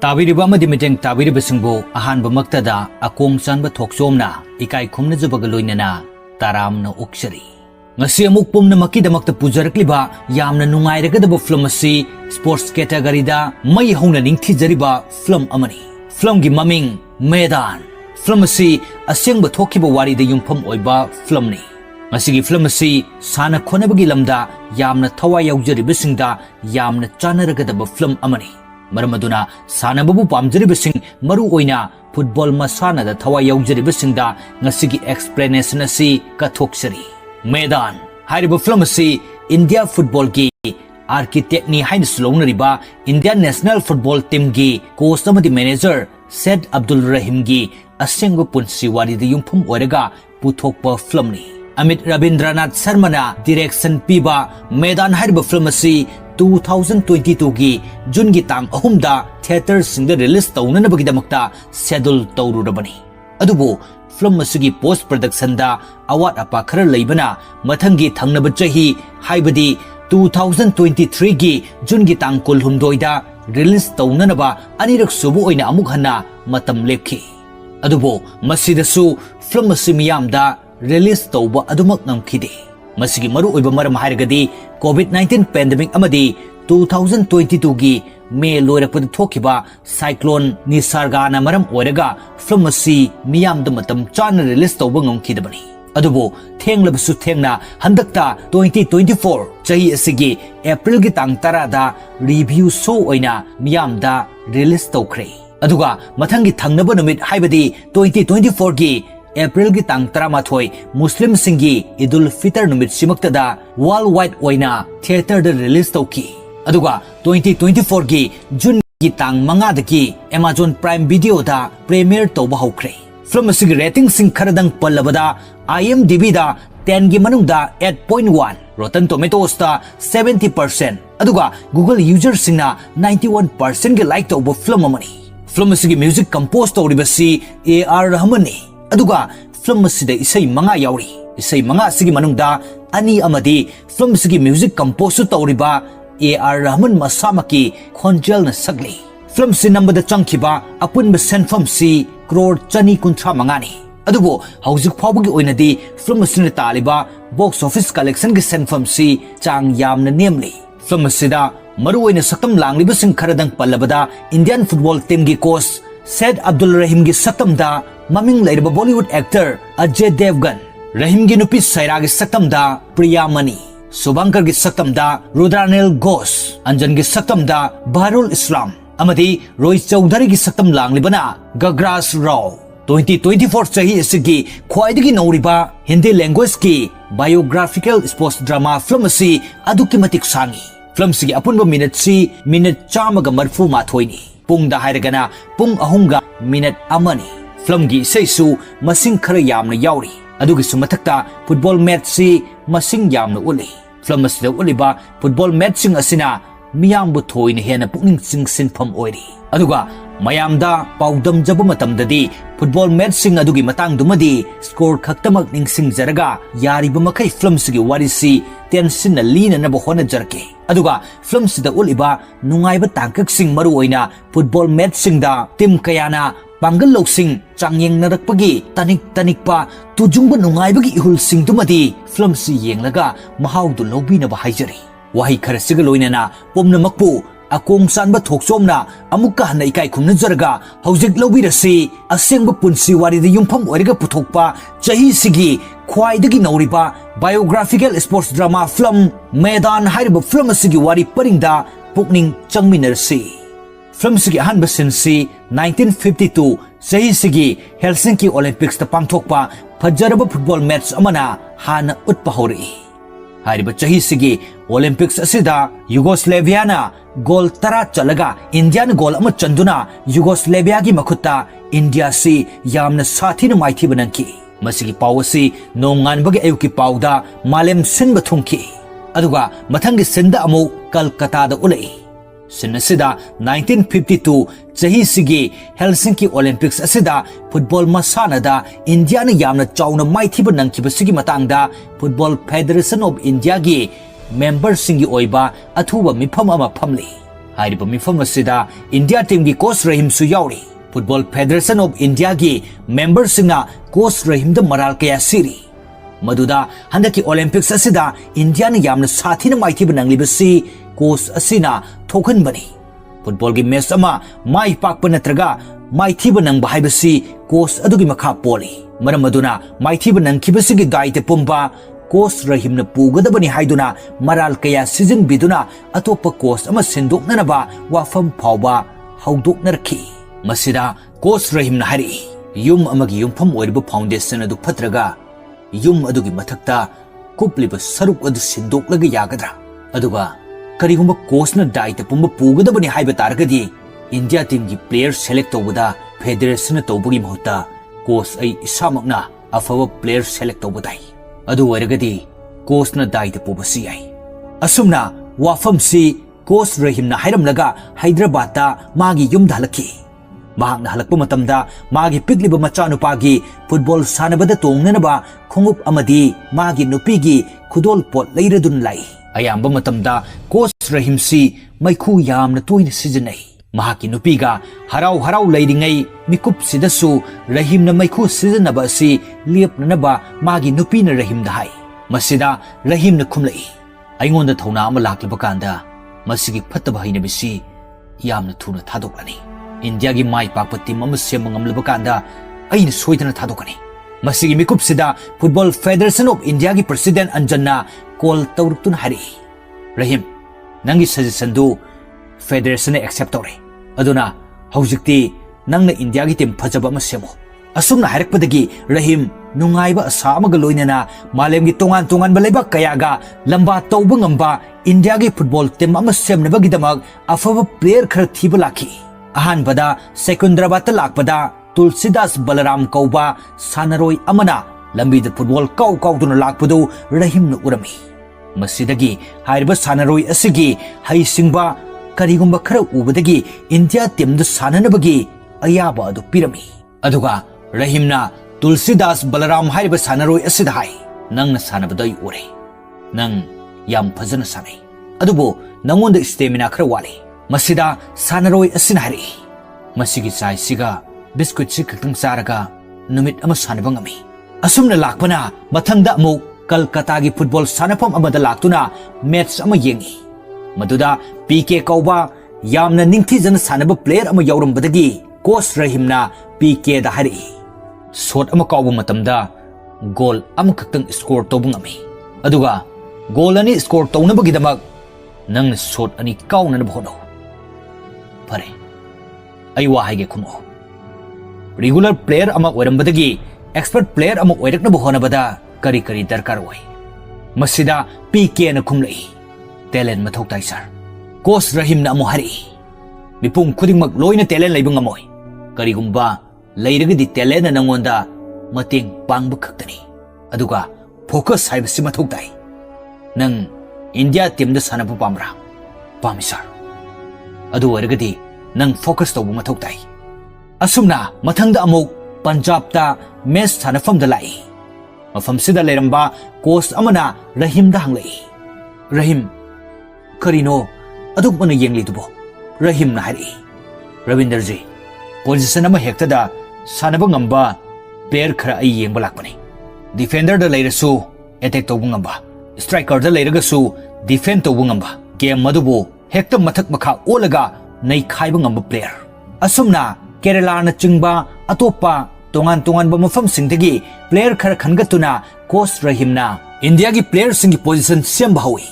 ताबिरिबा अमदि मिटेंग ताबिरिबसिंगबो अहानबा मक्तदा अकोंग चानबा थोकसोमना इकाई खुमनजबगा लोइनना तारामना ओक्सरी ngasi amuk pumna makidamakta pujarakliba yamna nungairagadaba film asi sports category da mai hongna ningthijariba film amani film gi maming Medan film asi asengba thokiba wari da yumpham oiba film ni ngasi gi film asi sana khonabagi lamda yamna thawa yaujaribisinda yamna chanaragadaba film amani maramaduna sana babu pamjaribising maru oina football masana da thawa yaujaribisinda ngasi gi explanation asi kathoksari Medan हारिबा film असी India football की architect नि हाइन स्लोंगनरिबा India national football team की coach अमदि manager Syed Abdul Rahim की असेंग पुंसी वारी द युमफुम ओरगा पुथोकपा फिल्म नि अमित रविंद्रनाथ शर्मा ना डायरेक्शन पीबा मैदान हारिबा फिल्म असी 2022 की जून की तांग अहुमदा थिएटर सिंग रिलीज तौननबगिदमक्ता शेड्यूल तौरुरबनी अदुबो फिल्म असुगी पोस्ट प्रोडक्शन दा अवाट अपा खर लेबना मथंगी थंगनब चही हाइबदी 2023 की जून की तांग कुलहुमदोय दा रिलीज तौननबा अनिरक सुबु ओइना अमुक हन्ना मतम लेपखि अदुबो मसिदसु फिल्म असि मियामदा रिलीज तौबा अदुमक नमखिदे मसिगी मरु ओइबा मरम हारगदी कोविड-19 पेंडेमिक अमदी 2022 की मे लोरकपद थोकिबा साइक्लोन निसर्गाना मरम ओरगा फिल्म असि मियामद मतम चान रिलीज तौबा ngomkhidabani adubo thenglabsu thengna handakta 2024 chahi asigi April gi tang 10 da review show oina miyamda release tawkhre aduga mathangi thangnaba numit haibadi 2024 gi April gi tang 13 Muslim singi Idul Fitr numit simaktada worldwide oina theater da release tawki aduga 2024 gi June gi tang 5 dagi Amazon Prime Video da premiere tawba hokre film asigi rating sing kharadang pallabada IMDb da 10 gi manungda 8.1 Rotten Tomatoes da 70% aduga Google user singna 91% gi like tawba film amani film asigi music compose tawribasi AR Rahman ni aduga film asida isai manga yauri isai manga asigi manungda ani amadi film asigi music compose tawriba AR Rahman masamaki khonjel na sagli film si number da changkiba apun ba senfam si crore chani kuntra mangani adubo haujuk phawgi oinadi film sina taliba box office collection gi senfam si chang yamna nemli film sida maru oina saktam langliba sing kharadang pallabada Indian football team gi coach Said Abdul Rahim gi saktam da maming lairiba Bollywood actor Ajay Devgan Rahim gi nupi Saira gi saktam da Priya Mani Subankar gi saktam da Rudranil Ghosh Anjan gi saktam da Baharul Islam amadi Roy Chaudhary gi saktam langlibana Gagras Rao 2024 chahi asigi khwaidagi nauriba Hindi language ki biographical sports drama film asi aduki matik sangi film sigi apunba minute chamaga marfu mathoini pungda hairagana pung ahunga minute amani film gi seisu masing khara yamna yauri adugi sumathakta football match si masing yamna uli film asida uliba football match sing asina miyambu thoina hena pukning sing sinpham oiri aduga mayamda paudam jaba matamdadi football match sing adugi matang dumadi score khaktamak ningsing jaraga yariba makai film sigi warisi tension na lina na bohona jarke aduga film sida uliba nungaiba tangkak sing maru oina football match sing da team kayana Bangal loksing changyeng narakpagi tanik pa tujungba nungaibagi ihul sing dumadi film si yenglaga mahau du lobi na bahayjari wahi kharasiga loinana pomna makpu akong sanba thoksomna amukka hana ikai khumna jarga haujik lobi rasi asengba punsi wari de yumpham origa puthokpa chahi sigi khwaidagi nauriba biographical sports drama film Medan hairiba film sigi wari paringda pukning changminarsi film sigi ahanba sinsi 1952 chahi sigi Helsinki Olympics ta pangthokpa fajaraba football match amana hana utpa hori hariba chahi sigi Olympics asida Yugoslavia na goal 10 chalaga India na goal ama chanduna Yugoslavia gi makhutta India si yamna sathina maithi bananki masigi pawasi nonganbagi ayuki pawda malem sinba thungki aduga mathangi sinda amu Kolkata da ulai Sinasida 1952 chahi sigi Helsinki Olympics asida football masana da India na yamna chawna maithiba nangkiba sigi matangda Football Federation of India gi member singi oiba athuba mifam ama phamli हाइरिबा मिफम असिदा India team की coach Rahim सु याउरी football federation of India की member सिंगना coach Rahim द मराल कया सिरी मदुदा हंदकी ओलंपिक्स असिदा इंडिया ने यामना साथीना माइथी बनंगलिबसी कोच असिना थोखन बनी फुटबॉल की मैच अमा माई पाकप नत्रगा माइथी बनंगबा हाइबसी कोच अदुगी मखा पोली मरम अदुना माइथी बनंगखिबसिगी दायित्व पुंबा कोच रहीम पुगदबनी हाइदुना मराल कया सीजन बिदुना अतोप कोच अमा सिंदोकननबा वाफम फावबा हौदोकनरखी मसिदा कोच रहीम हारी युम अमगी युमफम ओइरबा फाउंडेशन अदु फत्रगा युम अदुगी मथक्ता कुपलिबा सरुक अदु सिंदोकलगा यागद्रा अदुगा करिगुंबा कोचना दायित्व पुंबा पुगदबनी हाइबा तारगदी इंडिया टीम की प्लेयर सेलेक्ट तौबदा फेडरेशन तौबगी महुत्ता कोच आई इसामकना अफब प्लेयर सेलेक्ट तौबदाई अदु ओइरगदी कोचना दायित्व पुबसी याई असुमना वाफमसी कोच रहीमना हाइरमलगा हैदराबादता मागी युमदा हलखी महांगना हलकपा मतमदा मागी पिगलिबा मचानुपागी फुटबॉल सानबदा तोंगननबा खुंगुप अमदी मागी नुपीगी खुदोल पोट लैरदुन लाई अयाम्बा मतमदा कोच रहीमसी मैखु यामना तोइना सिजनई महाकी नुपीगा हराव हराव लैरिङै मिकुप सिदसु रहीमना मैखु सिजनबा असि लेपननबा मागी नुपीना रहीमदा हाई मसिदा रहीमना खुमलई अइंगोंदा थौना अमा लाक्लिबा कांदा मसिगी फत्तबा हैनबिसि यामना थुना थादोकलनी इंडिया की माई पाकपा टीम अमा सेम ngamlaba कांदा अइना सोइदना थादोकनी मसिगी मिकुप सिदा फुटबॉल फेडरेशन ऑफ इंडिया की प्रेसिडेंट अंजन्ना कॉल तौरुक्तुन हारी रहीम नंगी सजेशन दु फेडरेशन ने एक्सेप्ट तौरे अदुना हौजिक्ति नंगना इंडिया की टीम फजबा अमा सेमो असुमना हारकपदगी रहीम नुंगाइबा आसा अमगा लोइनना मालेमगी तोंगान तोंगानबा लेबाक कयागा लंबा तौबा ngamba इंडिया की फुटबॉल टीम अमा सेमनबगिदमक अफबा प्लेयर खर थीबा लाखी अहानबदा सेकुंद्राबाद लाकपदा तुलसीदास बलराम कौबा सानरोय अमना लंबीद फुटबॉल काउ काउदुना लाकपदु रहीमना उरमी मसिदगी हाइरबा सानरोय असिगी हाइसिंगबा करिगुंबा खर उबदगी इंडिया टीम द साननबगी अयाबा अदु पिरमी अदुगा रहीमना तुलसीदास बलराम हाइरबा सानरोय असिदा हाइ नंगना सानबदई उरे नंग याम फजना सानै अदुबो नंगोंद स्टेमिना खर वाले मसिदा सानरोय असिना हारि मसिगी साइसिगा बिस्कुट सि खक्तंग चारगा नुमित अमा सानबा ngami असुमना लाकपना मथंगदा अमुक कलकत्ता की फुटबॉल सानफम अमदा लाक्तुना मैच अमा येंगी मदुदा पीके कौबा यामना निंगथीजन सानबा प्लेयर अमा यावरमबदगी कोच रहीमना पीके दा हारि शॉट अमा कौबा मतमदा गोल अमा खक्तंग स्कोर तौबा ngami अदुगा गोल अनि स्कोर तौनबगिदमक नंग शॉट अनि काउननब होनो फरे आई वाहाइगे खुमो रेगुलर प्लेयर अमा ओरमबदगी एक्सपर्ट प्लेयर अमा ओइरकनब होनबदा करी करी दरकार ओइ मसिदा पीके न खुमलई टैलेंट मथौ ताइ सर कोच रहीमना अमु हारि मिपुंग खुदिंगमक लोइना टैलेंट लैब ngамoi करिगुंबा लैरगदि टैलेंट नंगोंदा मतेंग पांगब खक्तनी अदुगा फोकस हाइबसि मथौ ताइ नंग इंडिया टीम द सानब पामरा पामि सर अदु ओरगदि नंग फोकस तौब मथौ ताइ असुमना मथंगदा अमुक पंजाब ता मैच सानफम द लाई मफम सिदा लेरंबा कोच अमना रहीम दा हंगलई रहीम करिनो अदुक मन येंगलिदुबो रहीम ना हारि रविंदर जी पोजीशन अमा हेक्तदा सानब ngamba प्लेयर खरा आई येंगबा लाकपने डिफेंडर दा लेरसु अटैक तौब ngamba स्ट्राइकर दा लेरगसु डिफेंड तौब ngamba गेम मदुबो हेक्ता मथक मखा ओलगा नै खाइबा ngamba प्लेयर असुमना केरला न चिंगबा अतोपा तोंगान तोंगानबा मफम सिंगदगी प्लेयर खर खनगतुना कोच रहीमना इंडिया की प्लेयर सिंगी पोजीशन सेम हौई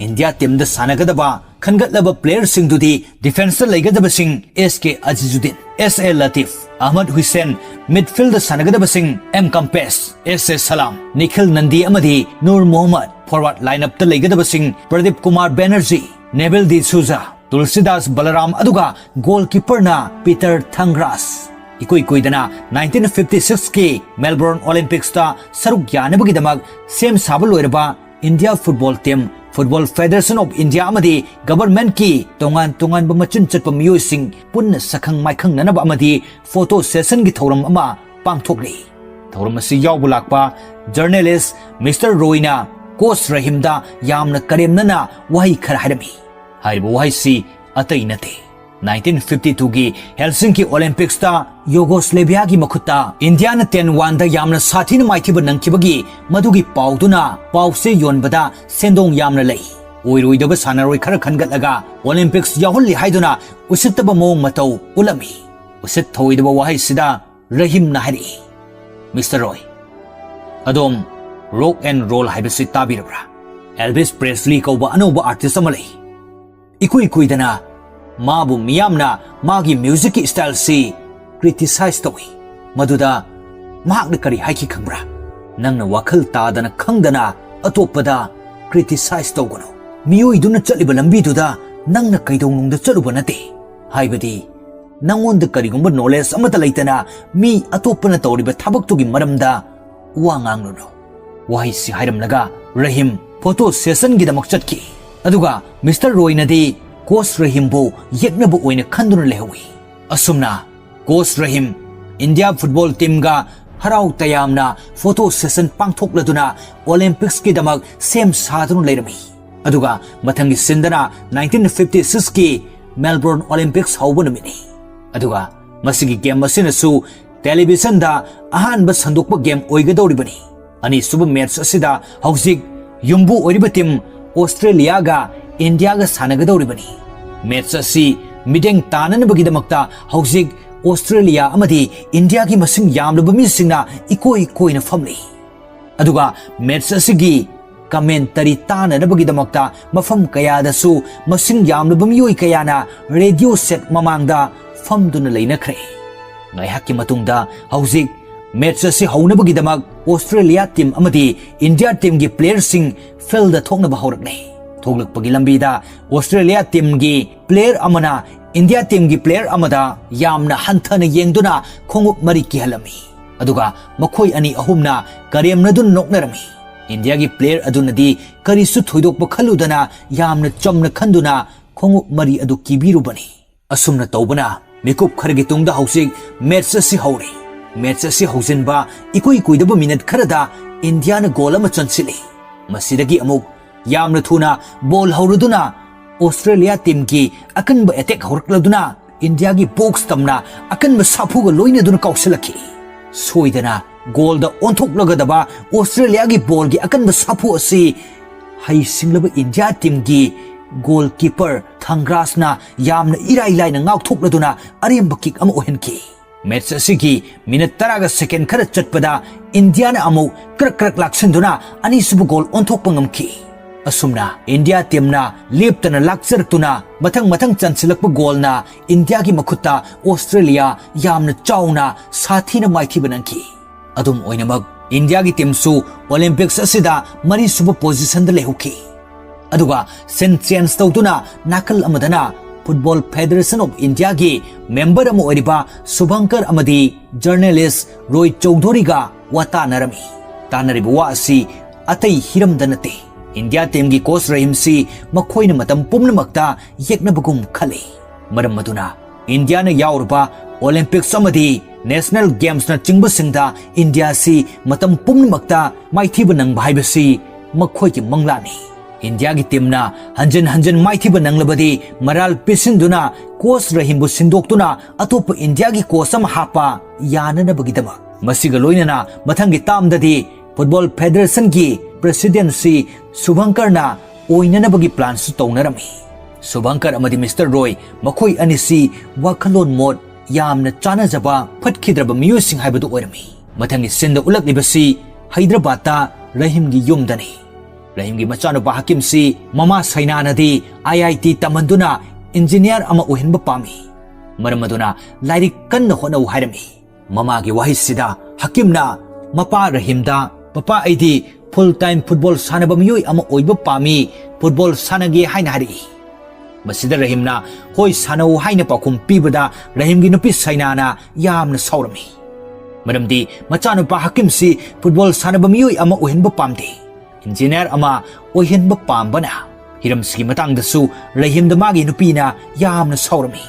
इंडिया टीम द सानगदबा खनगतलब प्लेयर सिंगदुदी डिफेंस लेगदब सिंग S K Azizuddin S A Latif Ahmed Hussain midfield सानगदब सिंग एम कंपेस एसए सलाम निखिल नंदी अमदी नूर मोहम्मद फॉरवर्ड लाइनअप त लेगदब सिंग प्रदीप कुमार बैनर्जी नेबिल डी सूजा तुलसीदास बलराम अदुगा गोलकीपर ना पीटर थंगरास इकोई कोइदना 1956 के मेलबोर्न ओलंपिक्स ता सरुक यानबगिदमक सेम साबल लोइरबा India football team football federation of India अमदी गवर्नमेंट की तोंगान तोंगान बमचुन चटप मियोइसिंग पुन्न सखंग माइखंग ननब अमदी फोटो सेशन की थौरम अमा पांगथोकली थौरम असि यावबु लाकपा जर्नलिस्ट मिस्टर रोइना कोच रहीमदा यामना करेमनना वही खर हाइरमी हाइबो वही सी अतई नते 1952 की हेलसिंकी ओलंपिक्स ता योगोस्लेविया की मखुता इंडिया न 10-1 दा यामना साथी न माइथिब नंखिबगी मधुगी पाउदुना पाउसे योनबदा सेंदोंग यामना लई ओइरोइदब सानारोइ खर खनगतलगा ओलंपिक्स याहुल्ली हाइदुना उसितब मोंग मतौ उलमी उसित थोइदब वाहै सिदा रहीम नाहरी मिस्टर रॉय अदोम रॉक एंड रोल हाइबसि ताबिरब्रा एल्विस प्रेस्ली कौबा अनौबा आर्टिस्ट अमा लई इकुई कुइदना माबु मियामना मागी म्यूजिक की स्टाइल से क्रिटिसाइज तौई मधुदा महाकना करी हाइकी खंगब्रा नंगना वाखल तादना खंगदना अतोपदा क्रिटिसाइज तौगनो मियोइदुना चलिबा लंबीदुदा नंगना कैदौनुंगदा चलुबा नते हाइबदी नंगोंदा करिगुंबा नॉलेज अमता लैतना मी अतोपना तौरिबा थबक्तुगी मरमदा वा nganglुनो वाहिसि हाइरमनगा रहीम फोटो सेशन गिदमक चटकी अदुगा मिस्टर रॉय नदी कोच रहीमबो येक्नबो ओइना खंदुना लेहवी असुमना कोच रहीम इंडिया फुटबॉल टीम गा हराउ तयामना फोटो सेशन पांगथोक्लदुना ओलंपिक्स की दमक सेम सादुना लेरमी अदुगा मथंगी सिंदना 1956 की Melbourne Olympics हौबो Namini अदुगा मसिगी game मसिनसु television दा अहानबा संदोकपा गेम ओइगदौरिबनी अनि सुब मैच असिदा हौजिक युम्बु ओइरिबा टीम ऑस्ट्रेलिया गा इंडिया गा सानगदौरिबनी मैच असि मिडेंग ताननबगिदमक्ता हौजिक ऑस्ट्रेलिया अमदी इंडिया की मसिंग यामलबा मिसिंगना इकोई कोइना फमली अदुगा मैच असिगी कमेंटरी ताननबगिदमक्ता मफम कयादसु मसिंग यामलबा मियोइ कयाना रेडियो सेट ममांगदा फमदुना लैनखरे ngayhakki matungda hauzik match asi haunabagidamag Australia team amadi India team gi player sing field da thoknaba hauraknai thoglakpagi lambi da Australia team gi player amana India team gi player amada yamna hanthana yengduna khongup mari ki halami aduga makhoi ani ahumna karemnadun noknarami India gi player adunadi karisu thoidokpa khaludana yamna chamna khanduna khongup mari adu kibirubani asumna tawbana मेकुप खरगे तुंगदा हौसिक match असि हौरे match असि हौजिनबा इकुई कुइदब मिनट खरदा इंडिया न गोल अमा चनसिले मसिदगी अमुक यामना थुना बॉल हौरुदुना ऑस्ट्रेलिया टीम की अकनब अटैक हौरक्लदुना इंडिया की box Tamanna अकनब साफुग लोइनदुना कौसलखि सोइदना goal the ओंथोक्लगदबा Australia की बॉल की अकनब साफु असि हाइसिंगलब इंडिया टीम की गोलकीपर थंग्रासना यामना इराई लाइना ngaukthokladuna aremba kick ama ohenki match असि मिनट 10 सेकेंड खर चटपदा इंडिया ने अमु क्रक क्रक लाक्सन्दुना अनिसुब गोल ओंथोकप ngamki असुमना इंडिया टीमना लेप्तना लाक्चरतुना मथंग मथंग चनसिलकप गोलना इंडिया की मखुता ऑस्ट्रेलिया यामना चाउना साथीना माइथि बनंकी अदुम ओइनमक इंडिया की टीमसु ओलंपिक्स असिदा मरी सुब पोजीशन द लेहुकी अदुगा सेन चेंज तौदुना नाकल अमदना फुटबॉल फेडरेशन ऑफ इंडिया की मेंबर अम ओरिबा शुभंकर अमदी जर्नलिस्ट रोय चौधरीगा वाता नरमी तानरिबा वा असि अतई हिरमदनते इंडिया टीम की कोच रहीम सी मखोइन मतम पुमनमक्ता येकनबगुम खले मरम मदुना इंडिया ने याउरबा ओलंपिक्स अमदी नेशनल गेम्स न चिंगबसिंगदा इंडिया सी मतम पुमनमक्ता माइथिब नंग भाइबसी मखोइ की मंगलानी इंडिया की टीम ना हंजन हंजन माइथिब नंगलबदी मराल पिसिंदुना कोच रहीमबु सिंदोक्तुना अतोप इंडिया की कोच अम हापा याननबगिदमा मसिगा लोइनना मथंगी तामददी फुटबॉल फेडरेशन की प्रेसिडेंसी शुभंकरना ओइननबगी प्लान सु तौनरमी शुभंकर अमदी मिस्टर रॉय मखोइ अनिसी वाखलोन मोड यामना चानाजबा फटखिद्रबा मियोसिंग हाइबदु ओइरमी मथंगी सिंद उलकलिबसी हैदराबादता रहीम की युमदनी रहीम की मचानुपा हकीम सी ममा सैना नदी IIT तमंदुना इंजीनियर अमा ओहिनबा पामी मरमदुना लाइरिक कन्न होनौ हाइरमी ममा की वाहिसिदा हकीमना मपा रहीमदा पपा आइदी फुल टाइम फुटबॉल सानबा मियोइ अमा ओइबा पामी फुटबॉल सानगे हाइना हारि मसिदा रहीमना होय सानौ हाइना पाखुम पीबदा रहीम की नुपि सैनाना यामना साउरमी मरमदी मचानुपा हकीम सी फुटबॉल सानबा मियोइ अमा ओहिनबा पामदे इंजीनियर अमा ओहिनबा पामबना हिरमसगी मतंगदसु रहीमदा मागी नुपीना यामना साउरमी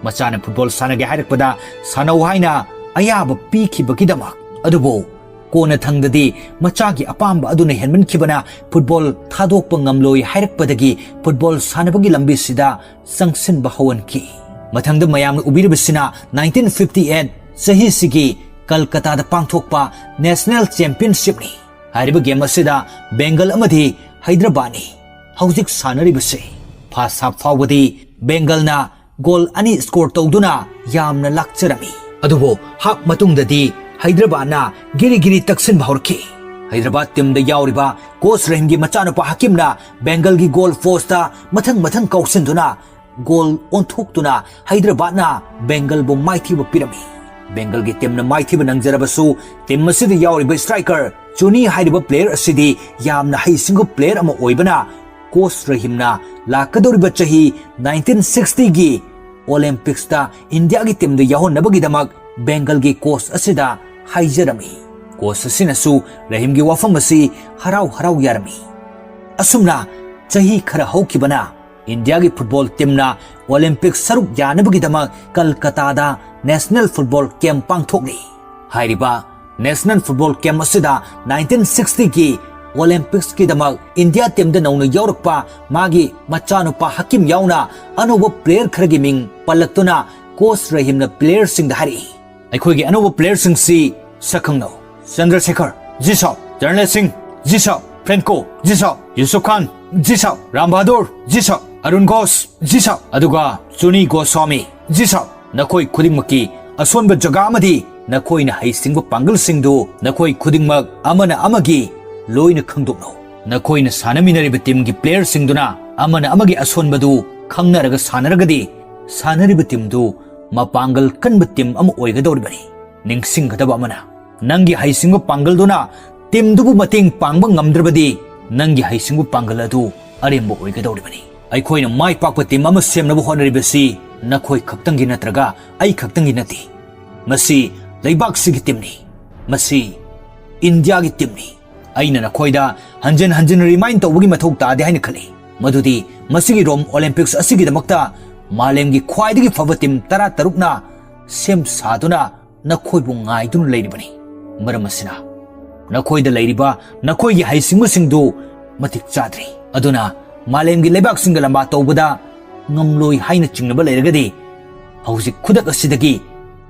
मचाना फुटबॉल सानगे हाइरकपदा सानौ हाइना अयाब पीखिबगिदमक अदुबो कोना थंगददी मचागी अपाम अदुना हेनमनखिबना फुटबॉल थादोकप ngamloi हाइरकपदगी फुटबॉल सानबगी लंबी सिदा संगसिनबा हवनखि मथंगद मयामन उबिरबसिना 1958 सही सिगी कलकत्ता पांथोकपा नेशनल चैंपियनशिप नि हारिबा गेम असिदा बेंगल अमदी हैदराबाद नि हौजिक सानरिबसे फर्स्ट हाफ फावबदी बेंगलना गोल अनि स्कोर तौदुना यामना लाक्चरमी अदुबो हाफ मतुंगददी हैदराबादना गिरी गिरी तक्सिन भावरखि हैदराबाद टीम द यावरिबा कोच रहीमगी मचानुपा हकीमना बेंगल की गोल पोस्टा मथंग मथंग कौसिनदुना गोल ओंथोक्तुना हैदराबादना बेंगल बो माइथीब पिरमी बेंगल की टीम न माइथीब नंगजरबसु टीम मसिद यावरिबा स्ट्राइकर चुनी हाइरिबा प्लेयर असिदी यामना हैसिंगु प्लेयर अमा ओइबना कोच रहीमना लाकदोरिबा चही 1960 की ओलंपिक्स ता इंडिया की टीम द याहोनबगीदमक बेंगल की कोच असिदा हाइजरमी कोच असिनसु रहीम की वफम असि हराव हराव यारमी असुमना चही खरा हौखिबना इंडिया की फुटबॉल टीमना ओलंपिक्स सरुक यानबगीदमक कलकत्तादा नेशनल फुटबॉल कैंप पांगथोकनी हाइरिबा नेशनल फुटबॉल कैंप असिदा 1960 की ओलंपिक्स की दमक इंडिया टीम द नौना यौरकपा मागी मचानुपा हकीम याउना अनोबो प्लेयर खरगी मिंग पलक्तुना कोच रहीमना प्लेयर सिंग हारी अखोगी अनोबो प्लेयर सिंग सी सखंगनो चंद्रशेखर जी साहब जर्नल सिंह जी साहब फ्रेंको जी साहब यूसुफ खान जी साहब राम बहादुर जी साहब अरुण घोष जी साहब अदुगा चुनी गोस्वामी जी साहब नखोई खुदिंगमकी असोनबा जगा अमदी नखोइना हैसिंगबा पांगल सिंगदु नखोई खुदिंगमक अमना अमगी लोइना खंगदोकनो नखोइना सानमिनरिबा टीम की प्लेयर सिंगदुना अमना अमगी असोनबदु खंगनरगा सानरगदी सानरिबा टीमदु मपांगल कनबा टीम अम ओइगदौरिबनी निंगसिंगदबा अमना नंगी हैसिंगबा पांगलदुना टीमदुबु मतेंग पांगबा ngamद्रबदी नंगी हैसिंगबा पांगल अदु अरेमबा ओइगदौरिबनी अखोइना माइ पाकपा टीम अम सेमनबा होनरिबसी नखोइ खक्तंगी नत्रगा अइ खक्तंगी नति मसी लैबाकसिगी टीमनी मसी इंडिया की टीमनी अइना नखोइदा हंजन हंजन रिमाइंड तौबगी मथौ तादे हाइना खली मदुदी मसिगी रोम ओलंपिक्स असिगिदमक्ता मालेमगी ख्वाइदगी फबा टीम 13 सेम सादुना नखोइबु ngaidun leiribani maramasina nakhoida leiriba nakhoigi haisingu singdu matik chadri aduna malemgi lebak singa lamba tawbada ngamloi haina chingnaba leiragadi hauji khudak asidagi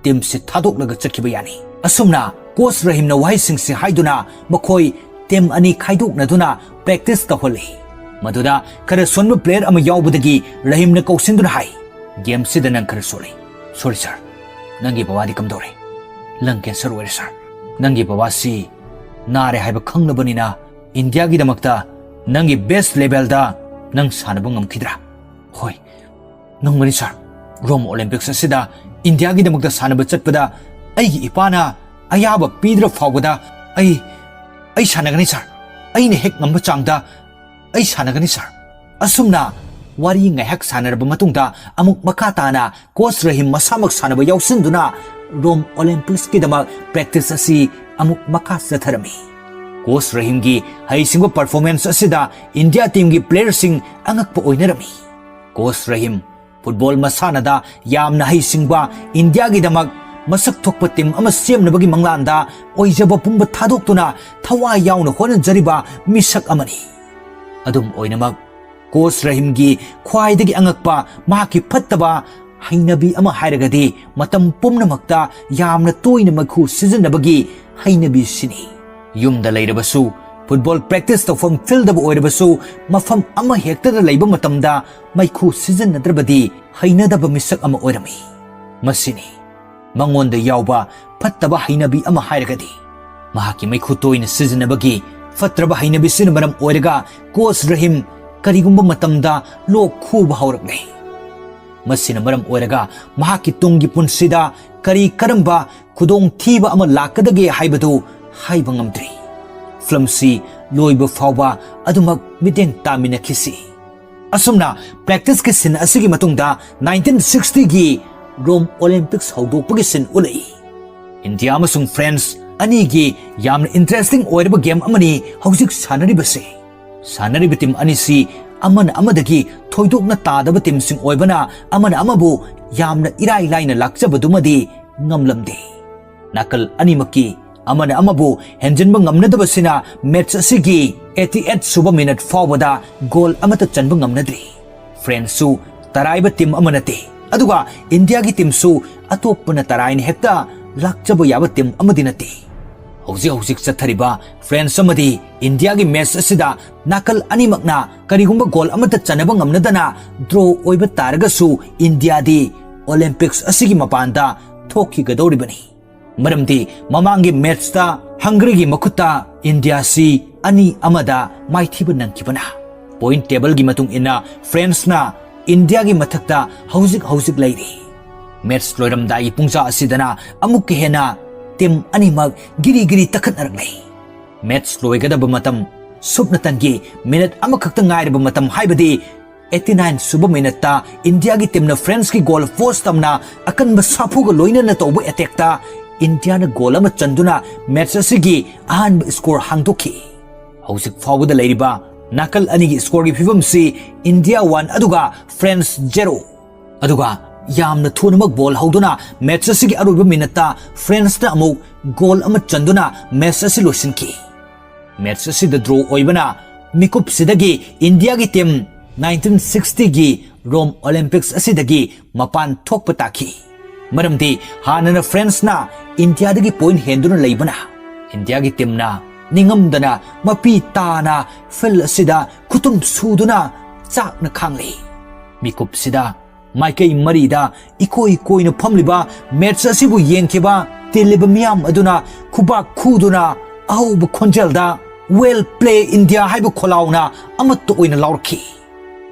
team se thadok laga chakhiba yani asumna coach rahim na wahai sing se haiduna makhoi team ani khaidok na duna practice taholi maduda khara sonba player ama yawbudagi rahim na kausinduna hai game se danang khara sorry sir nangi bawadi kamdore lung cancer were sir nangi bawasi nare haiba khangnabani india gi damakta nangi best level da nang sanaba ngamkhidra hoi nangmani sir rome olympics asida india gi damakta sanaba chatpada ai gi ipana ayaba pidra fawada ai sanagani sir ai ne hek ngamba changda ai sanagani sir asumna wari ngahak sanarba matungda amuk makatana coach rahim masamak sanaba yausinduna rome olympics ki dama practice asi amuk maka satharami coach rahim gi haisingba performance asida india team gi player sing angakpa oinarami coach rahim football masana da yamna haisingba india gi damak masak thokpa team ama semnabagi manglanda oijaba pumba thadoktuna thawa yauna hona jariba misak amani adum oinamak coach rahim gi khwaidagi angakpa mahaki phattaba hainabi ama hairagadi matam pumnamakta yamna toina makhu sizinabagi hainabi sini yumda leirabasu football practice tawfam field ab oirabasu mafam ama hekta da leiba matamda maikhu sizinnadrabadi hainadaba misak ama oirami masini mangonda yawba phattaba hainabi ama hairagadi mahaki maikhu toina sizinabagi fatraba hainabi sin maram oiraga coach rahim karigumba matamda lok khuba haurakne masina maram oiraga mahaki tungi punsida kari karamba khudong thiba ama lakadage haibadu haiba ngamdri filmsi loiba fawba adumak miteng tamina khisi asumna practice ki sin asigi matungda 1960 gi rome olympics haudokpagi sin ulai india amasung france ani gi yamna interesting oiraba game amani hauzik sanaribase sanariba team anisi amana amadagi thoidokna tadaba team sing oibana amana amabu yamna irai laina lakchabadumadi ngamlamde nakal animaki amana amabu henjinba ngamnadabasina match asigi 88 suba minute fawbada goal amata chanba ngamnadri France su taraiba team amanate aduga India gi team su atopana tarain hekta lakchaba yaba team amadinate hौजिक चथरिबा France अमदी India की match असिदा नाकल अनिमकना करिगुंबा goal अमता चनबा ngamnadana ड्रॉ ओइबा तारगसु इंडिया दी ओलंपिक्स असिगी मपानदा थोखिगदौरिबनी मरमदी ममांगी मैचता हंगरी की मखुता इंडिया सी अनि अमदा माइथिबा नंकिबना पॉइंट टेबल की मतुंग इना फ्रेंड्स ना इंडिया की मथकता हौजिक लैरी मैच लोइरमदागी पुंजा असिदना अमुक हेना टीम अनिमक गिरी तखतनरगलै मैच लोइगदबा मतम सुपनतनगी मिनट अमखक्ता ngairaba matam haibadi 89 suba minute India की टीम न फ्रेंड्स की गोल फोर्स तमना अकनब साफुग लोइनना तौबा अटैक ता इंडिया न गोल अमा चंदुना मैच असिगी अहान स्कोर हांगदोखी हौजिक फावबदा लैरिबा नाकल अनि की स्कोर की फिवम सी इंडिया 1 अदुगा फ्रेंड्स 0 अदुगा यामना थुनमक बॉल हौदुना मैच असिगी अरुब मिनट फ्रेंड्स ता अमु गोल अमा चंदुना मैच असि लोसिनकी मैच असि द ड्रॉ ओइबना मिकुप सिदगी इंडिया की टीम 1960 की रोम ओलंपिक्स असिदगी मपान थोकप ताखी मरमदी हानना फ्रेंड्स ना इंडिया दगी पॉइंट हेंदुना लैबना इंडिया की टीम ना निंगमदना मपी ताना फिल असिदा खुतुम सुदुना चाकना खांगले मिकुप सिदा माइकई मरीदा इकोई फमलिबा मैच असिबु येंखेबा तेलिबा मियाम अदुना खुबा खुदुना अहौब खोंजेलदा वेल प्ले इंडिया हाइबु खोलाउना अमत्तो ओइना लाउरखी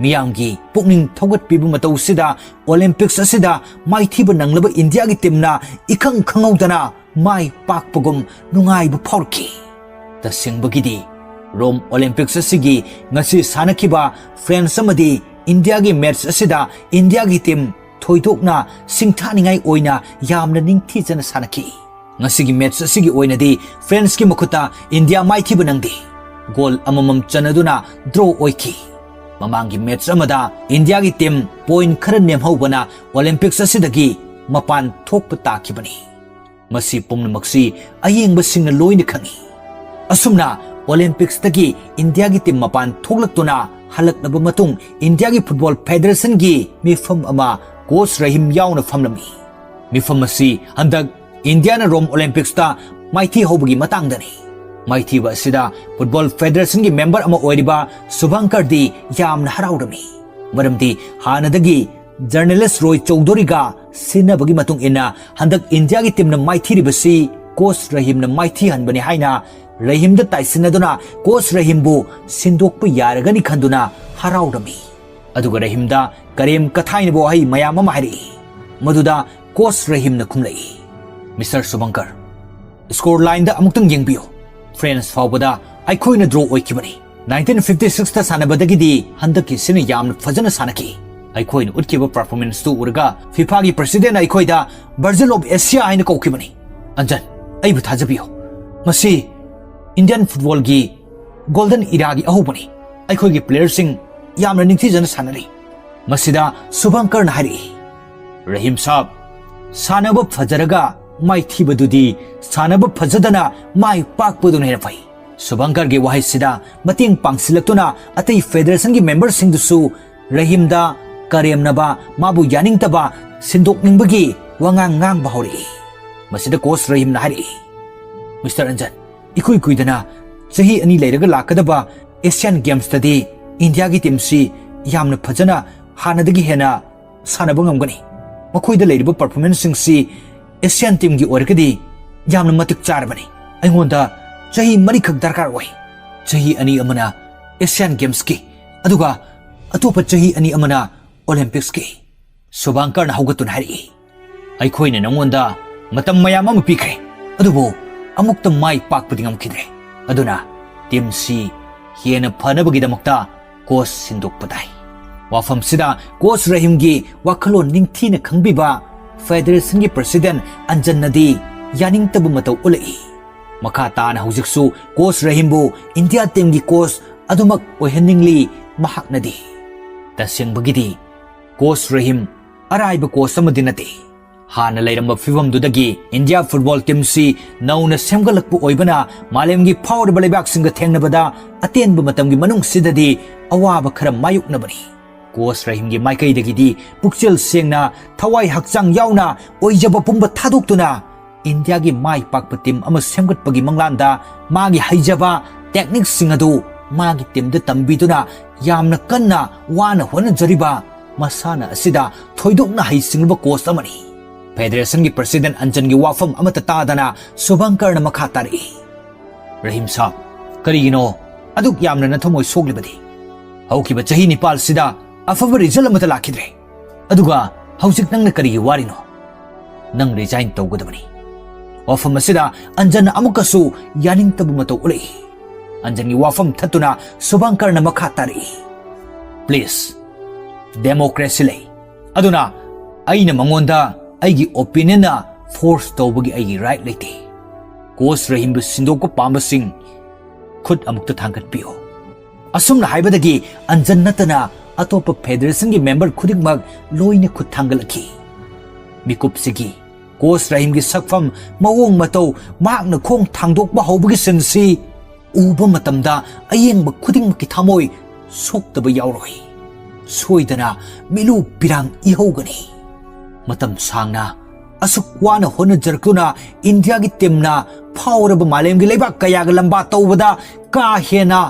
मियामगी पुकनिंग थौगतपिबु मतौसिदा ओलंपिक्स असिदा माइथिबा नंगलबा इंडिया की टीमना इखंग खंगौदना माइ पाकपगुम नुंगाइबु फाउरखी तसिंगबगिदी रोम ओलंपिक्स असिगी ngasi सानखिबा फ्रेंड्स अमदी इंडिया की मैच असिदा इंडिया की टीम थोइदोकना सिंथानिंगाई ओइना यामना निंगथीजना सानखी ngasi की मैच असिगी ओइनादी फ्रेंड्स की मखुता इंडिया माइथिबा नंगदी गोल अममम चनदुना ड्रॉ ओइखी ममांगी मैच अमदा इंडिया की टीम पॉइंट खर नेमहौबना ओलंपिक्स असिदगी मपान थोकप ताखिबनी मसी पुमनमक्सी अयेंगबसिंगना लोइना खंगी असुमना ओलंपिक्स तगी इंडिया की टीम मपान थोकलक्तुना हलकनबा मतुंग इंडिया की फुटबॉल फेडरेशन की मिफम अमा कोच रहीम याउना फमलमी मिफम असी हंदक इंडिया ना रोम ओलंपिक्स ता माइथी होबगी मतंगदनी माइथी बसिदा फुटबॉल फेडरेशन की मेंबर अमा ओइरिबा शुभंकर दी यामना हराउदमी मरमदी हानदगी जर्नलिस्ट रोय चौधरीगा सिनबगी मतुंग इना हंदक इंडिया की टीम ना माइथी रिबसी कोच रहीम ना माइथी हनबनी हाइना रहीम द ताइसिनदुना कोच रहीम बु सिंदोकपु यारगनी खंदुना हराउदमी अदुगा रहीम दा करेम कथाइन बो हाई मयाम अमा हारि मदुदा कोच रहीम ना खुमलई मिस्टर शुभंकर स्कोर लाइन दा अमुक्तंग येंगबियो फ्रेंड्स फावबदा आइखोइना ड्रॉ ओइखिबनी 1956 ता सानबदगिदी हंदकी सिने यामना फजना सानकी आइखोइना उटकिबा परफॉर्मेंस तु उरगा फीफा की प्रेसिडेंट आइखोइदा वर्जन ऑफ एशिया हाइना कौखिबनी अंजन आइबु थाजबियो मसी इंडियन फुटबॉल की गोल्डन इरा की अहोबनी आइखोइ की प्लेयर सिंग यामना निंगथीजना सानरी मसिदा शुभंकर हारि रहीम साहब सानब फजरगा माइथीबदुदी सानब फजदना माइ पाकपदुना हेना फै शुभंकर की वाहिसिदा मतिंग पांगसिलक्तुना अतै फेडरेशन की मेंबर सिंगदुसु रहीमदा करेमनबा माबु यानिंगतबा सिंदोकनिंगबगी वांगांग ngang bahori मसिदा कोच रहीमना हारि मिस्टर अंजन इकुई कुइदना सही अनि लेरगा लाकदबा एशियन गेम्स तदी इंडिया की टीम सी यामना फजना हानदगी हेना सानब ngamgani मखोइदा लेरिबा परफॉर्मेंस सिंग सी एशियन टीम की ओरगदी यामना मतिक चारबनी अइंगोंदा सही मरिखक दरकार ओइ सही अनि अमना एशियन गेम्स की अदुगा अतोप सही अनि अमना ओलंपिक्स की शुभंकर हौगतुन हारि अइखोइना नंगोंदा मतम मयाम अम पिखै अदुबो अमुक्त माइ पाकपदि ngamkhidre aduna team si hiena phanabagidamukta coach सिंदोकपदाई वाफम सिदा कोच रहीम की वाखलोन निंगथीना खंगबिबा फेडरेशन की प्रेसिडेंट अंजन नदी यानिंगतब मतौ उलई मखा तान हौजिकसु कोच रहीमबु इंडिया टीम की कोच अदुमक ओहनिंगली महाक नदी तसिंगबगिदी कोच रहीम अराइब कोच अमदि नते ꯍꯥꯟꯅ ꯂꯩꯔꯝꯕ ꯐꯤꯚꯝꯗꯨꯗꯒꯤ ꯏꯟꯗꯤꯌꯥ ꯐꯨꯠꯕꯣꯜ ꯇꯤꯝꯁꯤ ꯅꯧꯅ ꯁꯦꯝꯒꯠꯂꯛꯄ ꯑꯣꯏꯕꯅ ꯃꯥꯂꯦꯝꯒꯤ ꯐꯥꯎꯔꯕ ꯂꯩꯕꯥꯛꯁꯤꯡꯒ ꯊꯦꯡꯅꯕꯗ ꯑꯇꯦꯟꯕ ꯃꯇꯝꯒꯤ ꯃꯅꯨꯡꯁꯤꯗꯗꯤ ꯑꯋꯥꯕ ꯈꯔ ꯃꯥꯌꯣꯛꯅꯕꯅꯤ꯫ ꯀꯣꯆ ꯔꯍꯤꯝꯒꯤ ꯃꯥꯏꯀꯩꯗꯒꯤꯗꯤ ꯄꯨꯛꯆꯦꯜ ꯁꯦꯡꯅ ꯊꯋꯥꯏ ꯍꯛꯆꯥꯡ ꯌꯥꯎꯅ ꯑꯣꯏꯖꯕ ꯄꯨꯝꯕ ꯊꯥꯗꯣꯛꯇꯨꯅ ꯏꯟꯗꯤꯌꯥꯒꯤ ꯃꯥꯏ ꯄꯥꯛꯄ ꯇꯤꯝ ꯑꯃ ꯁꯦꯝꯒꯠꯄꯒꯤ ꯃꯪꯂꯥꯟꯗ ꯃꯥꯒꯤ ꯍꯩꯖꯕ ꯇꯦꯛꯅꯤꯛꯁꯤꯡ ꯑꯗꯨ ꯃꯥꯒꯤ ꯇꯤꯝꯗ ꯇꯝꯕꯤꯗꯨꯅ ꯌꯥꯝꯅ ꯀꯟꯅ ꯋꯥꯅ ꯍꯣꯠꯅꯖꯔꯤꯕ ꯃꯁꯥꯟꯅ ꯑꯁꯤꯗ ꯊꯣꯏꯗꯣꯛꯅ ꯍꯩꯁꯤꯡꯂꯕ ꯀꯣꯆ ꯑꯃꯅꯤ꯫ ꯐꯦꯗꯔꯦꯁꯟꯒꯤ ꯄ꯭ꯔꯁꯤꯗꯦꯟꯠ ꯑꯟꯖꯟꯒꯤ ꯋꯥꯐꯝ ꯑꯃꯠꯇ ꯇꯥꯗꯅ ꯁꯨꯚꯪꯀꯔꯅ ꯃꯈꯥ ꯇꯥꯔꯛꯏ, ꯔꯍꯤꯝ ꯁꯥꯕ, ꯀꯔꯤꯒꯤꯅꯣ ꯑꯗꯨꯛ ꯌꯥꯝꯅ ꯅꯊꯃꯣꯏ ꯁꯣꯛꯂꯤꯕꯗꯤ? ꯍꯧꯈꯤꯕ ꯆꯍꯤ 9 ꯑꯐꯕ ꯔꯤꯖꯜ ꯑꯃꯠꯇ ꯂꯥꯛꯈꯤꯗ꯭ꯔꯦ, ꯑꯗꯨꯒ ꯍꯧꯖꯤꯛ ꯅꯪꯅ ꯀꯔꯤꯒꯤ ꯋꯥꯔꯤꯅꯣ? ꯅꯪ ꯔꯤꯖꯥꯏꯟ ꯇꯧꯒꯗꯕꯅꯤ꯫ ꯋꯥꯐꯝ ꯑꯁꯤꯗ ꯑꯟꯖꯟꯅ ꯑꯃꯨꯛꯀꯁꯨ ꯌꯥꯅꯤꯡꯗꯕ ꯃꯇꯧ ꯎꯠꯂꯛꯏ꯫ ꯑꯟꯖꯟꯒꯤ ꯋꯥꯐꯝ ꯊꯠꯇꯨꯅ ꯁꯨꯚꯪꯀꯔꯅ ꯃꯈꯥ ꯇꯥꯔꯛꯏ, ꯄ꯭ꯂꯤꯖ, ꯗꯦꯃꯣꯀ꯭ꯔꯦꯁꯤ ꯂꯩ, ꯑꯗꯨꯅ ꯑꯩꯅ ꯃꯉꯣꯟꯗ ꯑꯩꯒꯤ ꯑꯣꯄꯤꯅꯤꯌꯟꯅ ꯐꯣꯔꯁ ꯇꯧꯕꯒꯤ ꯑꯩꯒꯤ ꯔꯥꯏꯠ ꯂꯩꯇꯦ꯫ ꯀꯣꯆ ꯔꯍꯤꯝꯕꯨ ꯁꯤꯟꯗꯣꯛꯄ ꯄꯥꯝꯕꯁꯤꯡ ꯈꯨꯠ ꯑꯃꯨꯛꯇ ꯊꯥꯡꯒꯠꯄꯤꯌꯨ꯫ ꯑꯁꯨꯝꯅ ꯍꯥꯏꯕꯗꯒꯤ ꯑꯟꯖꯟ ꯅꯠꯇꯅ ꯑꯇꯣꯞꯄ ꯐꯦꯗꯔꯦꯁꯟꯒꯤ ꯃꯦꯝꯕꯔ ꯈꯨꯗꯤꯡꯃꯛ ꯂꯣꯏꯅ ꯈꯨꯠ ꯊꯥꯡꯒꯠꯂꯛꯈꯤ꯫ ꯃꯤꯀꯨꯞꯁꯤꯒꯤ ꯀꯣꯆ ꯔꯍꯤꯝꯒꯤ ꯁꯛꯐꯝ ꯃꯑꯣꯡ ꯃꯇꯧ ꯃꯍꯥꯛꯅ ꯈꯣꯡ ꯊꯥꯡꯗꯣꯛꯄ ꯍꯧꯕꯒꯤ ꯁꯤꯟꯁꯤ ꯎꯕ ꯃꯇꯝꯗ ꯑꯌꯦꯡꯕ ꯈꯨꯗꯤꯡꯃꯛꯀꯤ ꯊꯃꯣꯏ ꯁꯣꯛꯇꯕ ꯌꯥꯎꯔꯣꯏ꯫ ꯁꯣꯏꯗꯅ ꯃꯤꯂꯨ ꯄꯤꯔꯥꯡ ꯏꯍꯧꯒꯅꯤ꯫ ꯃꯇꯝ ꯁꯥꯡꯅ ꯑꯁꯨꯛ ꯋꯥꯅ ꯍꯣꯠꯅꯖꯔꯛꯇꯨꯅ ꯏꯟꯗꯤꯌꯥꯒꯤ ꯇꯤꯝꯅ ꯐꯥꯎꯔꯕ ꯃꯥꯂꯦꯝꯒꯤ ꯂꯩꯕꯥꯛ ꯀꯌꯥꯒ ꯂꯝꯕꯥ ꯇꯧꯕꯗ ꯀꯥ ꯍꯦꯟꯅ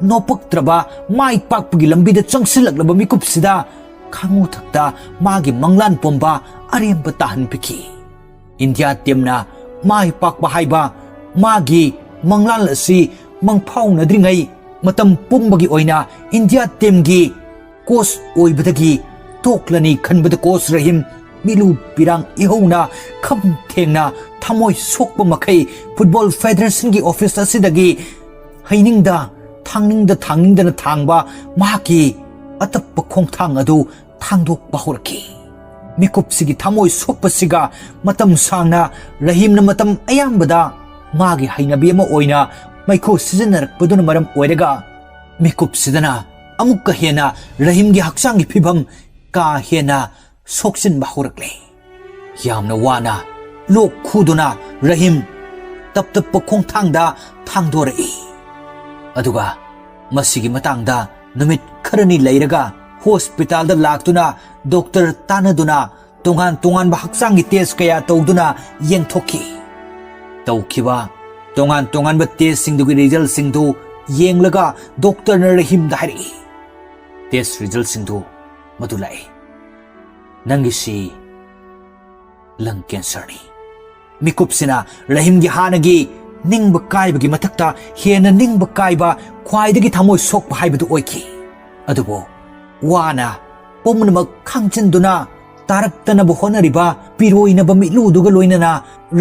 ꯅꯣꯄꯛꯇ꯭ꯔꯕ ꯃꯥꯏ ꯄꯥꯛꯄꯒꯤ ꯂꯝꯕꯤꯗ ꯆꯪꯁꯤꯜꯂꯛꯂꯕ ꯃꯤꯀꯨꯞꯁꯤꯗ ꯈꯥꯉꯨꯊꯛꯇ ꯃꯥꯒꯤ ꯃꯪꯂꯥꯟ ꯄꯨꯝꯕ ꯑꯔꯦꯝꯕ ꯇꯥꯍꯟꯕꯤꯈꯤ꯫ ꯏꯟꯗꯤꯌꯥ ꯇꯤꯝꯅ ꯃꯥꯏ ꯄꯥꯛꯄ ꯍꯥꯏꯕ ꯃꯥꯒꯤ ꯃꯪꯂꯥꯟ ꯑꯁꯤ ꯃꯪꯐꯥꯎꯅꯗ꯭ꯔꯤꯉꯩ ꯃꯇꯝ ꯄꯨꯝꯕꯒꯤ ꯑꯣꯏꯅ ꯏꯟꯗꯤꯌꯥ ꯇꯤꯝꯒꯤ ꯀꯣꯆ ꯑꯣꯏꯕꯗꯒꯤ ꯇꯣꯛꯂꯅꯤ ꯈꯟꯕꯗ ꯀꯣꯆ ꯔꯍꯤꯝ ꯃꯤꯂꯨ ꯄꯤꯔꯥꯡ ꯏꯍꯧꯅ ꯈꯝ ꯊꯦꯡꯅ ꯊꯃꯣꯏ ꯁꯣꯛꯄ ꯃꯈꯩ ꯐꯨꯠꯕꯣꯜ ꯐꯦꯗꯔꯦꯁꯟꯒꯤ ꯑꯣꯐꯤꯁ ꯑꯁꯤꯗꯒꯤ ꯍꯩꯅꯤꯡꯗ ꯊꯥꯡꯅꯤꯡꯗꯅ ꯊꯥꯡꯕ ꯃꯍꯥꯛꯀꯤ ꯑꯇꯞꯄ ꯈꯣꯡꯊꯥꯡ ꯑꯗꯨ ꯊꯥꯡꯗꯣꯛꯄ ꯍꯧꯔꯛꯈꯤ꯫ ꯃꯤꯀꯨꯞꯁꯤꯒꯤ ꯊꯃꯣꯏ ꯁꯣꯛꯄꯁꯤꯒ ꯃꯇꯝ ꯁꯥꯡꯅ ꯔꯍꯤꯝꯅ ꯃꯇꯝ ꯑꯌꯥꯝꯕꯗ ꯃꯥꯒꯤ ꯍꯩꯅꯕꯤ ꯑꯃ ꯑꯣꯏꯅ ꯃꯩꯈꯨ ꯁꯤꯖꯤꯟꯅꯔꯛꯄꯗꯨꯅ ꯃꯔꯝ ꯑꯣꯏꯔꯒ ꯃꯤꯀꯨꯞꯁꯤꯗꯅ ꯑꯃꯨꯛꯀ ꯍꯦꯟꯅ ꯔꯍꯤꯝꯒꯤ ꯍꯛꯆꯥꯡꯒꯤ ꯐꯤꯚꯝ ꯀꯥ ꯍꯦꯟꯅ ꯁꯣꯛꯆꯤꯟꯕ ꯍꯧꯔꯛꯂꯦ꯫ ꯌꯥꯝꯅ ꯋꯥꯅ ꯂꯣꯛ ꯈꯨꯗꯨꯅ ꯔꯍꯤꯝ ꯇꯞ ꯈꯣꯡꯊꯥꯡꯗ ꯊꯥꯡꯗꯣꯔꯛꯏ꯫ ꯑꯗꯨꯒ ꯃꯁꯤꯒꯤ ꯃꯇꯥꯡꯗ ꯅꯨꯃꯤꯠ ꯈꯔꯅꯤ ꯂꯩꯔꯒ ꯍꯣꯁꯄꯤꯇꯥꯜꯗ ꯂꯥꯛꯇꯨꯅ ꯗꯣꯛꯇꯔ ꯇꯥꯟꯅꯗꯨꯅ ꯇꯣꯉꯥꯟ ꯇꯣꯉꯥꯟꯕ ꯍꯛꯆꯥꯡꯒꯤ ꯇꯦꯁ ꯀꯌꯥ ꯇꯧꯗꯨꯅ ꯌꯦꯡꯊꯣꯛꯈꯤ꯫ ꯇꯧꯈꯤꯕ ꯇꯣꯉꯥꯟ ꯇꯣꯉꯥꯟꯕ ꯇꯦꯁꯁꯤꯡꯗꯨꯒꯤ ꯔꯤꯖꯜꯁꯤꯡꯗꯨ ꯌꯦꯡꯂꯒ ꯗꯣꯛꯇꯔꯅ ꯔꯍꯤꯝꯗ ꯍꯥꯏꯔꯛꯏ, ꯇꯦꯁ ꯔꯤꯖꯜꯁꯤꯡꯗꯨ ꯃꯗꯨ ꯂꯥꯛꯏ, ꯅꯪꯒꯤꯁꯤ ꯂꯪ ꯀꯦꯟꯁꯔꯅꯤ꯫ ꯃꯤꯀꯨꯞꯁꯤꯅ ꯔꯍꯤꯝꯒꯤ ꯍꯥꯟꯅꯒꯤ ꯅꯤꯡꯕ ꯀꯥꯏꯕꯒꯤ ꯃꯊꯛꯇ ꯍꯦꯟꯅ ꯅꯤꯡꯕ ꯀꯥꯏꯕ ꯈ꯭ꯋꯥꯏꯗꯒꯤ ꯊꯃꯣꯏ ꯁꯣꯛꯄ ꯍꯥꯏꯕꯗꯨ ꯑꯣꯏꯈꯤ꯫ ꯑꯗꯨꯕꯨ ꯋꯥꯅ ꯄꯨꯝꯅꯃꯛ ꯈꯥꯡꯖꯤꯟꯗꯨꯅ ꯇꯥꯔꯛꯇꯅꯕ ꯍꯣꯠꯅꯔꯤꯕ ꯄꯤꯔꯣꯏꯅꯕ ꯃꯤꯠꯂꯨꯗꯨꯒ ꯂꯣꯏꯅꯅ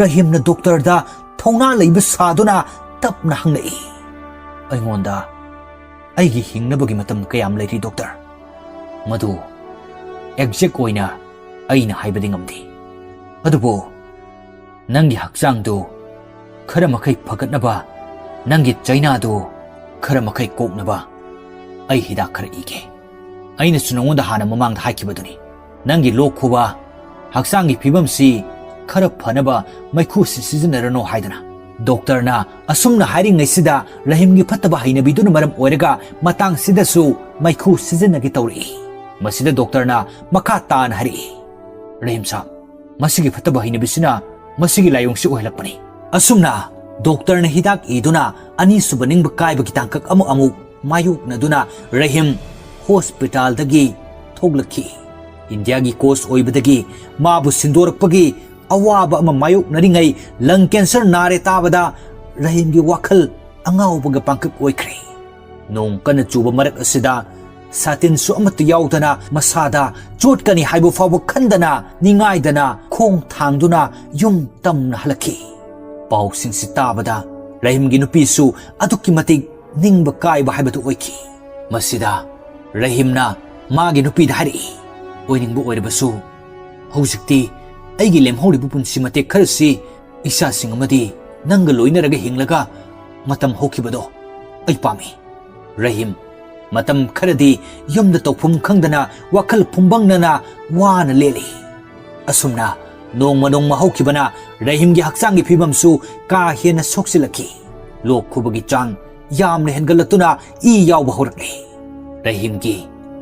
ꯔꯍꯤꯝꯅ ꯗꯣꯛꯇꯔꯗ ꯊꯧꯅꯥ ꯂꯩꯕ ꯁꯥꯗꯨꯅ ꯇꯞꯅ ꯍꯪꯂꯛꯏ, ꯑꯩꯉꯣꯟꯗ ꯑꯩꯒꯤ ꯍꯤꯡꯅꯕꯒꯤ ꯃꯇꯝ ꯀꯌꯥꯝ ꯂꯩꯔꯤ ꯗꯣꯛꯇꯔ? ꯃꯗꯨ ꯑꯦꯛꯖꯦꯛ ꯑꯣꯏꯅ ꯑꯩꯅ ꯍꯥꯏꯕꯗꯤ ꯉꯝꯗꯦ, ꯑꯗꯨꯕꯨ ꯅꯪꯒꯤ ꯍꯛꯆꯥꯡꯗꯨ ꯈꯔ ꯃꯈꯩ ꯐꯒꯠꯅꯕ, ꯅꯪꯒꯤ ꯆꯩꯅꯥꯗꯨ ꯈꯔ ꯃꯈꯩ ꯀꯣꯛꯅꯕ ꯑꯩ ꯍꯤꯗꯥꯛ ꯈꯔ ꯏꯒꯦ꯫ ꯑꯩꯅꯁꯨ ꯅꯉꯣꯟꯗ ꯍꯥꯟꯅ ꯃꯃꯥꯡꯗ ꯍꯥꯏꯈꯤꯕꯗꯨꯅꯤ, ꯅꯪꯒꯤ ꯂꯣꯛ ꯈꯨꯕ, ꯍꯛꯆꯥꯡꯒꯤ ꯐꯤꯕꯝꯁꯤ ꯈꯔ ꯐꯅꯕ ꯃꯩꯈꯨꯁꯤ ꯁꯤꯖꯤꯟꯅꯔꯅꯣ ꯍꯥꯏꯗꯅ꯫ ꯗꯣꯛꯇꯔꯅ ꯑꯁꯨꯝꯅ ꯍꯥꯏꯔꯤꯉꯩꯁꯤꯗ ꯔꯍꯤꯝꯒꯤ ꯐꯠꯇꯕ ꯍꯩꯅꯕꯤꯗꯨꯅ ꯃꯔꯝ ꯑꯣꯏꯔꯒ ꯃꯇꯥꯡꯁꯤꯗꯁꯨ ꯃꯩꯈꯨ ꯁꯤꯖꯤꯟꯅꯒꯦ ꯇꯧꯔꯛꯏ꯫ ꯃꯁꯤꯗ ꯗꯣꯛꯇꯔꯅ ꯃꯈꯥ ꯇꯥꯅ ꯍꯥꯏꯔꯛꯏ, ꯔꯍꯤꯝ ꯁꯥꯕ, ꯃꯁꯤꯒꯤ ꯐꯠꯇꯕ ꯍꯩꯅꯕꯤꯁꯤꯅ ꯃꯁꯤꯒꯤ ꯂꯥꯏꯑꯣꯡꯁꯤ ꯑꯣꯏꯍꯜꯂꯛꯄꯅꯤ꯫ ꯑꯁꯨꯝꯅ ꯗꯣꯛꯇꯔꯅ ꯍꯤꯗꯥꯛ ꯏꯗꯨꯅ ꯑꯅꯤꯁꯨꯕ ꯅꯤꯡꯕ ꯀꯥꯏꯕꯒꯤ ꯇꯥꯡꯀꯛ ꯑꯃꯨꯛ ꯃꯥꯌꯣꯛꯅꯗꯨꯅ ꯔꯍꯤꯝ ꯍꯣꯁꯄꯤꯇꯥꯜꯗꯒꯤ ꯊꯣꯛꯂꯛꯈꯤ꯫ ꯏꯟꯗꯤꯌꯥꯒꯤ ꯀꯣꯆ ꯑꯣꯏꯕꯗꯒꯤ ꯃꯥꯕꯨ ꯁꯤꯟꯗꯣꯔꯛꯄꯒꯤ ꯑꯋꯥꯕ ꯑꯃ ꯃꯥꯌꯣꯛꯅꯔꯤꯉꯩ ꯂꯪ ꯀꯦꯟꯁꯔ ꯅꯥꯔꯦ ꯇꯥꯕꯗ ꯔꯍꯤꯝꯒꯤ ꯋꯥꯈꯜ ꯑꯉꯥꯎꯕꯒ ꯄꯥꯡꯀꯛ ꯑꯣꯏꯈ꯭ꯔꯦ꯫ ꯅꯣꯡ ꯀꯟꯅ ꯆꯨꯕ ꯃꯔꯛ ꯑꯁꯤꯗ ꯁꯥꯇꯤꯟꯁꯨ ꯑꯃꯠꯇ ꯌꯥꯎꯗꯅ ꯃꯁꯥꯗ ꯆꯣꯠꯀꯅꯤ ꯍꯥꯏꯕ ꯐꯥꯎꯕ ꯈꯟꯗꯅ ꯅꯤꯡꯉꯥꯏꯗꯅ ꯈꯣꯡ ꯊꯥꯡꯗꯨꯅ ꯌꯨꯝ ꯇꯝꯅ ꯍꯜꯂꯛꯈꯤ꯫ ꯄꯥꯎꯁꯤꯡꯁꯤ ꯇꯥꯕꯗ ꯔꯍꯤꯝꯒꯤ ꯅꯨꯄꯤꯁꯨ ꯑꯗꯨꯛꯀꯤ ꯃꯇꯤꯛ ꯅꯤꯡꯕ ꯀꯥꯏꯕ ꯍꯥꯏꯕꯗꯨ ꯑꯣꯏꯈꯤ꯫ ꯃꯁꯤꯗ ꯔꯍꯤꯝꯅ ꯃꯥꯒꯤ ꯅꯨꯄꯤꯗ ꯍꯥꯏꯔꯛꯏ, ꯑꯣꯏꯅꯤꯡꯕ ꯑꯣꯏꯔꯕꯁꯨ ꯍꯧꯖꯤꯛꯇꯤ ꯑꯩꯒꯤ ꯂꯦꯝꯍꯧꯔꯤꯕ ꯄꯨꯟꯁꯤ ꯃꯇꯦꯛ ꯈꯔꯁꯤ ꯏꯆꯥꯁꯤꯡ ꯑꯃꯗꯤ ꯅꯪꯒ ꯂꯣꯏꯅꯔꯒ ꯍꯤꯡꯂꯒ ꯃꯇꯝ ꯍꯧꯈꯤꯕꯗꯣ ꯑꯩ ꯄꯥꯝꯃꯤ꯫ ꯔꯍꯤꯝ ꯃꯇꯝ ꯈꯔꯗꯤ ꯌꯨꯝꯗ ꯇꯧꯐꯝ ꯈꯪꯗꯅ ꯋꯥꯈꯜ ꯐꯨꯝꯕꯪꯅꯅ ꯋꯥꯅ ꯂꯦꯜꯂꯤ꯫ ꯑꯁꯨꯝꯅ nongma nongma hokibana rahim gi haksang gi phibamsu ka hena soksilaki lok khubagi chang yamne hengalatuna i yawba horakle rahim gi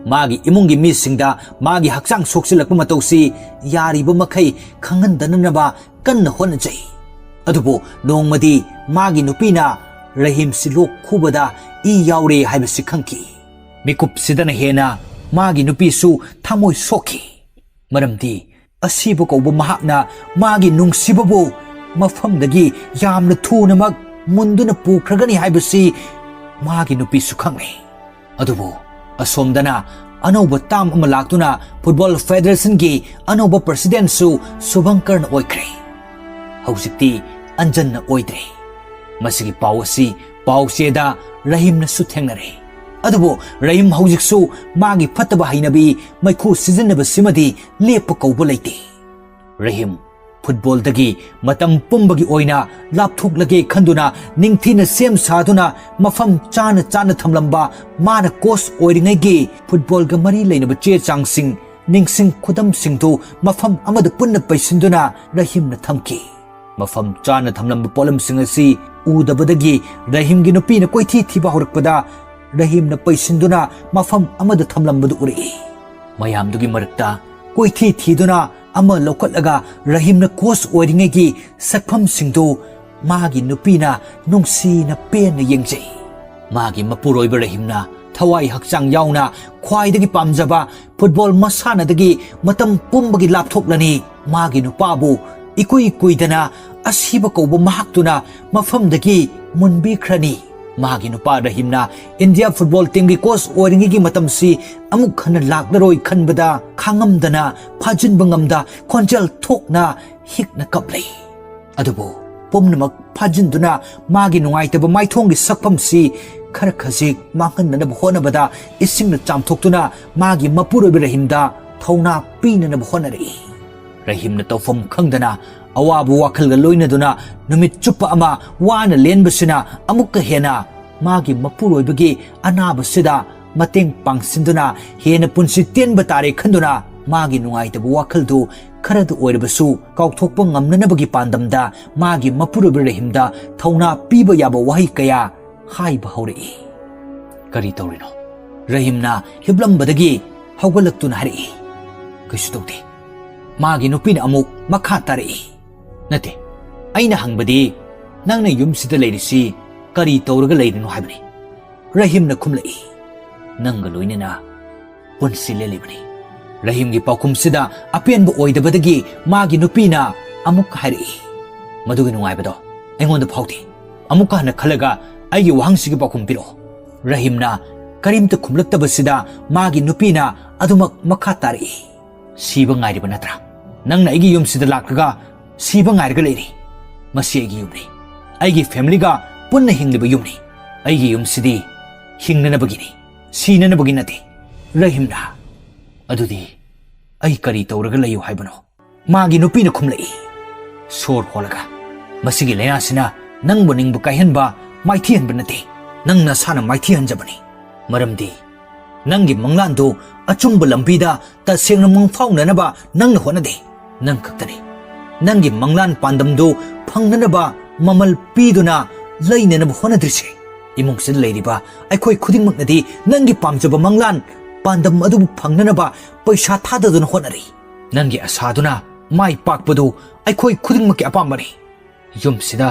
magi imungi misingda magi haksang soksilakpa matausi yariba makai khangandanaba kanna honajai adubu nongmadi magi nupina rahim silok khubada i yawre haibasi khangki mikup sidana hena magi nupi su thamoi sokhi maramdi asibu kauba mahakna magi nungsibabu mafamdagi yamna thunamak munduna pukragani haibasi magi nupi su khangai adubu asomdana anauba tam ama laktuna football federation gi anauba president su subhankarna oikre haujikti anjanna oidre masigi pawasi pawseda rahimna su thengnare adubo rahim haujiksu magi fataba hainabi maikhu sizinaba simadi lepa kauba leite rahim football dagi matam pumbagi oina lapthuklage khanduna ningthina sem saduna mafam chana chana thamlamba mana coach oiringai gi football ga mari leinaba che changsing ningsing khudam singdu mafam amada punna paisinduna rahim na thamki mafam chana thamlamba polam singasi udabadagi rahim gi nupi na koithi thiba horakpada rahim na paisinduna mafam amada thamlambadu uri mayamdugi marakta koithi thiduna ama lokatlaga rahim na coach oiringai gi sakpham singdu magi nupina nungsi na pen na yengjai magi mapuroiba rahim na thawai hakchang yauna khwaidagi pamjaba football masana dagi matam pumbagi lapthoklani magi nupabu ikui kuidana asiba kauba mahaktuna mafamdagi munbi khrani magi nupa rahimna India football team gi coach oiringi gi matamsi amuk khana laklaroi khanbada khangamdana phajinba ngamda khonjal thokna hikna kaplei adubo pomnamak phajinduna magi nungaitaba maithongi sakpamsi khara khajik manganna honabada isingna chamthoktuna magi mapuroi rahimda thona pinana honari rahimna tawfam khangdana awabu wakhal loinaduna numit chupa ama wana lenbasina amukka hena magi mapuroibagi anabasida mateng pangsinduna hena punsi tenba tare khanduna magi nungaitabu wakhaldu kharadu oirabasu kaukthokpa ngamnanabagi pandamda magi mapuroibi rahimda thawna piba yaba wahi kaya haiba haurai kari tawrino rahimna hiblambadagi hawgalaktuna hari kaisu tawde magi nupina amuk makha tare nate aina hangbadi nangna yumsida leirisi kari tawraga leirino haibani rahimna khumlai nanga loinena punsi lelibani rahim gi paukhumsida apenba oidabadagi magi nupina amuk hairi madugi nungaibado engonda phauti amuk hana khalaga aigi wahangsigi paukhum piro rahimna karimta khumlaktabasida magi nupina adumak makha tari siba ngairiba natra nangna aigi yumsida lakraga siba ngairga leiri masi aigi yumni aigi family ga punna hingliba yumni aigi yumsidi hingnanabagini sinanabagi nate rahimna adudi ai kari tawraga layu haibano magi nupina khumlai sor holaga masigi layasina nangbu ningbu kaihanba maithihanba nate nangna sana maithihanjabani maramdi nangi manglandu achumba lambida tasengna mangfaunanaba nangna honade nang khaktani nangi manglan pandamdu phangnanaba mamal piduna lainanaba honadrise imungsin leiriba aikhoi khudingmaknadi nangi pamjaba manglan pandam adubu phangnanaba paisa thadaduna honari nangi asaduna mai pakpadu aikhoi khudingmakki apambani yumsida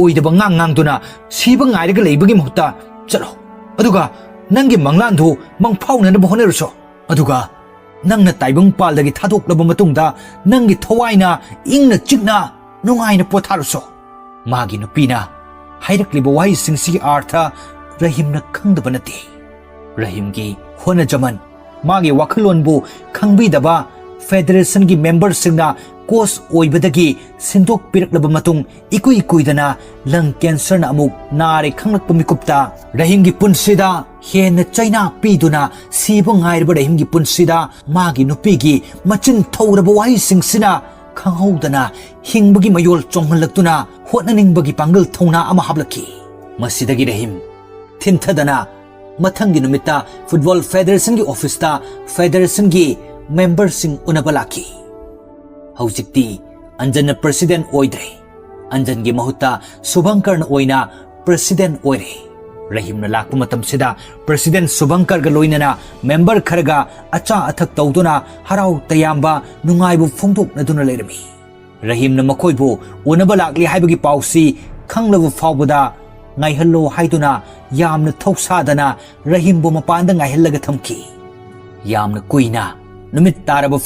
oidaba ngangduna siba ngairaga leibagi muhta chalo aduga nangi manglandu mangfaunanaba honaruso aduga nangna taibang paldagi thadoklaba matungda nangi thawaina ingna chikna nungaina potharuso magi nupina hairakliba wahisingsi artha rahimna khangdaba nate rahimgi hona jaman magi wakhalonbu khangbidaba federation gi member singna coach oibadagi sindok piraklaba matung ikui kuidana lung cancer na amuk nare khanglakpa mikupta rahimgi punsida hena chaina piduna siba ngairba rahimgi punsida magi nupigi machin thawraba wahisingsina khanghaudana hingbagi mayol chonghlaktuna hotnaningbagi pangal thawna ama hablaki masidagi rahim thinthadana mathangi numita football federation gi office ta federation gi member sing unaba laki haujikti Anjan president ओइद्रे अंजन की महुत्ता शुभंकर ओइना president ओइरे रहीम लाप मतमसिदा president शुभंकर लोइनना member Kharga अचा अथक तौदुना हराव तयाम्बा नुंगाइबु फोंदोकनदुना Laramie रहीम मखोइबु उनबा लाक्ली हाइबगी पाउसी खंगलबु फावबदा ngaihalo haiduna yamna thoksadana rahim bu mapanda ngaihalaga thamki yamna kuina numit taraba